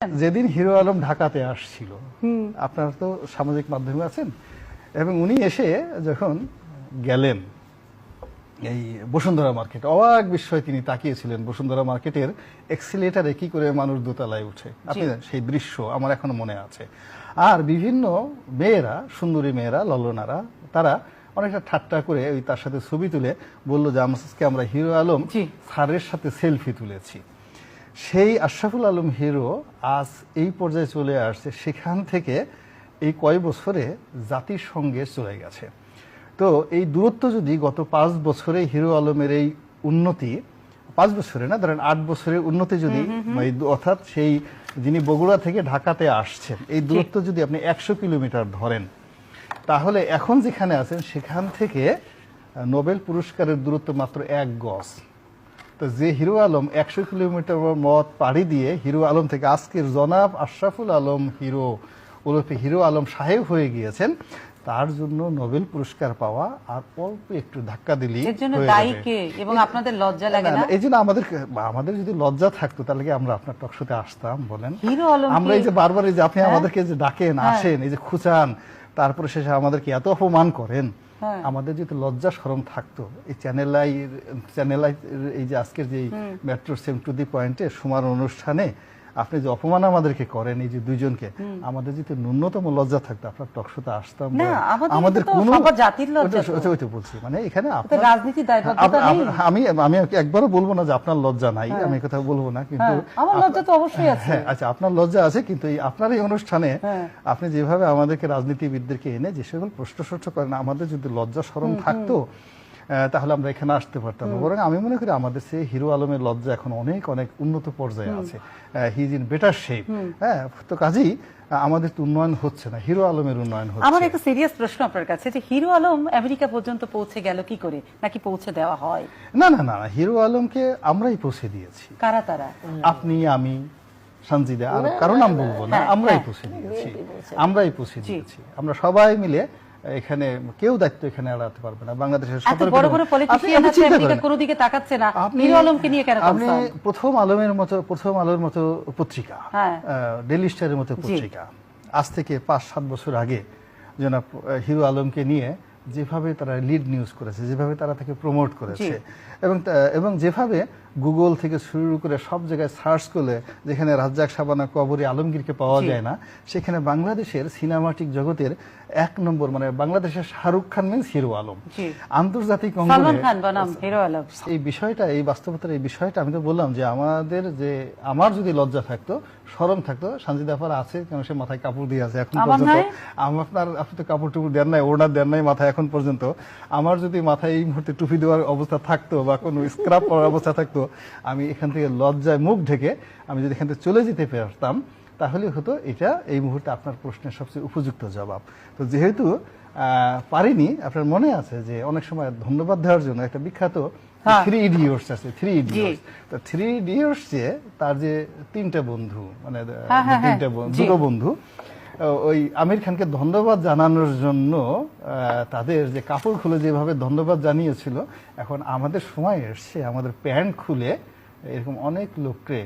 যেদিন হিরো আলম ঢাকাতে আসছিল, আপনারা তো সামাজিক মাধ্যমে আছেন, এবং উনি এসে যখন গেলেন এই বসুন্ধরা মার্কেট, অবাক বিস্ময়ে তিনি তাকিয়েছিলেন বসুন্ধরা মার্কেটের এক্সিলেটারে কি করে মানুষ দোতলায় উঠে। আপনি সেই দৃশ্য আমার এখনো মনে আছে। আর বিভিন্ন মেয়েরা, সুন্দরী মেয়েরা, ললনারা, তারা অনেকটা ঠাট্টা করে ওই তার সাথে ছবি তুলে বলল যে আজকে আমরা হিরো আলম স্যারের সাথে সেলফি তুলেছি। সেই আশরাফুল আলম হিরো আজ এই পর্যায়ে চলে আসছে, সেখান থেকে এই কয় বছরে জাতিসংঘে চলে গেছে। তো এই দূরত্ব যদি গত 5 বছরে হিরো আলমের এই উন্নতি, 5 বছরে না, ধরেন 8 বছরের উন্নতি যদি, অর্থাৎ সেই যিনি বগুড়া থেকে ঢাকাতে আসছেন, এই দূরত্ব যদি আপনি 100 কিলোমিটার ধরেন, তাহলে এখন যেখানে আছেন সেখান থেকে নোবেল পুরস্কারের দূরত্ব মাত্র 1 গজ। তো যে হিরো আলম 100 কিলোমিটার মত পাড়ি দিয়ে হিরো আলম থেকে আজকের জনাব আশরাফুল আলম হিরো ওরফে হিরো আলম সাহেব হয়ে গিয়েছেন, তার জন্য নোবেল পুরস্কার পাওয়া আর অল্প একটু ধাক্কা দিলেই এবং আপনাদের লজ্জা লাগে না? এই জন্য আমাদের যদি লজ্জা থাকতো তাহলে কি আমরা আপনার টক শোতে আসতাম বলেন? হিরো আলম আমরা এই যে বারবার এই যে আপনি আমাদেরকে যে ডাকেন, আসেন, এই যে খুঁচান, তারপরে শেষে আমাদেরকে এত অপমান করেন, আমাদের যদি লজ্জা শরম থাকতো, এই চ্যানেল আই এই যে আজকের যে মেট্রো সেম টু দি পয়েন্টে সুমার অনুষ্ঠানে আপনি যে অপমান আমাদেরকে করেন, এই যে দুইজনকে, আমাদের যদি ন্যূনতম লজ্জা থাকতো আপনার টকশোতে আসতাম না। আমাদের কোনো জাতির লজ্জা ওইটা বলছি, মানে এখানে রাজনীতি দায়বদ্ধতা নেই। আমি একবারও বলবো না যে আপনার লজ্জা নাই, আমি কথা বলবো না, কিন্তু আমার লজ্জা তো অবশ্যই আছে। আচ্ছা, আপনার লজ্জা আছে, কিন্তু এই আপনার এই অনুষ্ঠানে আপনি যেভাবে আমাদেরকে রাজনীতিবিদদেরকে এনে যে সকল প্রশ্ন করেন, আমাদের যদি লজ্জা শরম থাকতো তাহলে আমরা এখানে আসতে পারতাম না। বরং আমি মনে করি আমাদের সেই হিরো আলমের লজ্জা এখন অনেক অনেক উন্নত পর্যায়ে আছে, he is in better shape. হ্যাঁ, তো কাজেই আমাদের তো উন্নয়ন হচ্ছে না, হিরো আলমের উন্নয়ন হচ্ছে। আমার একটা সিরিয়াস প্রশ্ন আপনার কাছে, যে হিরো আলম আমেরিকা পর্যন্ত পৌঁছে গেল কি করে, নাকি পৌঁছে দেওয়া হয়? না না না, হিরো আলমকে আমরাই পৌঁছে দিয়েছি। কারা তারা? আপনি, আমি, সঞ্জিদা, আর কারো নাম বলবো না, আমরাই পৌঁছে দিয়েছি। আমরা সবাই মিলে এখানে, কেউ দায়িত্ব এখানে এড়াতে পারবে না। বাংলাদেশের বড় বড় পলিটিশিয়ান আছে, আমেরিকা কোনো দিকে তাকাচ্ছে না, হিরো আলমকে নিয়ে কেন? আপনি প্রথম আলোর মতো পত্রিকা, ডেইলি স্টারের মতো পত্রিকা আজ থেকে 5-7 বছর আগে জনাব হিরো আলমকে নিয়ে যেভাবে তারা লিড নিউজ করেছে, যেভাবে তারা তাকে প্রমোট করেছে, এবং যেভাবে গুগল থেকে শুরু করে সব জায়গায় সার্চ করলে যেখানে রাজ্জাক, শাবানা, কবরী, আলমগীরকে পাওয়া যায় না, সেখানে বাংলাদেশের সিনেমাটিক জগতের 1 নম্বর, মানে বাংলাদেশের শাহরুখ খান মিন্স হিরো আলম, আন্তর্জাতিক এই বিষয়টা, এই বাস্তবতার এই বিষয়টা আমি তো বললাম যে আমার যদি লজ্জা থাকতো, শরম থাকতো, সঞ্জিদা আপার আছে, কারণ সে মাথায় কাপড় দিয়ে আছে এখন পর্যন্ত। আপনি তো কাপড় টুপড় দেন নাই, ওড়না দেন নাই মাথায় এখন পর্যন্ত। আমার যদি মাথায় এই মুহূর্তে টুপি দেওয়ার অবস্থা থাকতো বা কোনো স্ক্রাব করার অবস্থা থাকতো, আমি এখান থেকে লজ্জায় মুখ ঢেকে আমি যদি এখান থেকে চলে যেতে পারতাম, তাহলে হতো এটা এই মুহূর্তে আপনার প্রশ্নের সবচেয়ে উপযুক্ত জবাব। তো যেহেতু পারিনি, আপনার মনে আছে যে অনেক সময় ধন্যবাদ দেওয়ার জন্য একটা বিখ্যাত 3 ইডিয়টস আছে, 3 ইডিয়টস। তো 3 ইডিয়টস যে তার যে 3টা বন্ধু, মানে দুটো বন্ধু, ওই আমির খানকে ধন্যবাদ জানানোর জন্য তাদের যে কাপড় খুলে যেভাবে ধন্যবাদ জানিয়েছিল, এখন আমাদের সময় এসছে আমাদের প্যান্ট খুলে এরকম অনেক লোককে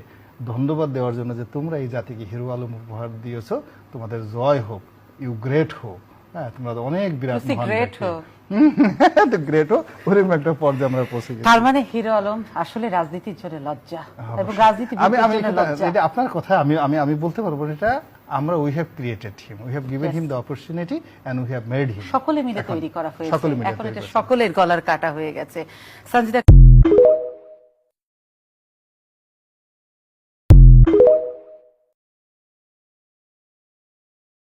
ধন্যবাদ দেওয়ার জন্য, যে তোমরা এই জাতিকে হিরো আলম উপহার দিয়েছো, তোমাদের জয় হোক, ইউ গ্রেট হোক। হ্যাঁ, তোমরা অনেক বিরাট গ্রেট হোক, ওরকম একটা পর্যায়ে আমরা পৌঁছে গেছি। তার মানে হিরো আলম আসলে রাজনীতির জন্য লজ্জা, এবং রাজনীতি আপনার কথা আমি বলতে পারবো, এটা আমরা we have created him, we have given him the opportunity and we have made him. সকলে মিলে তৈরি করা হয়েছে, এখন এটা সকলের গলার কাটা হয়ে গেছে। সঞ্জিদা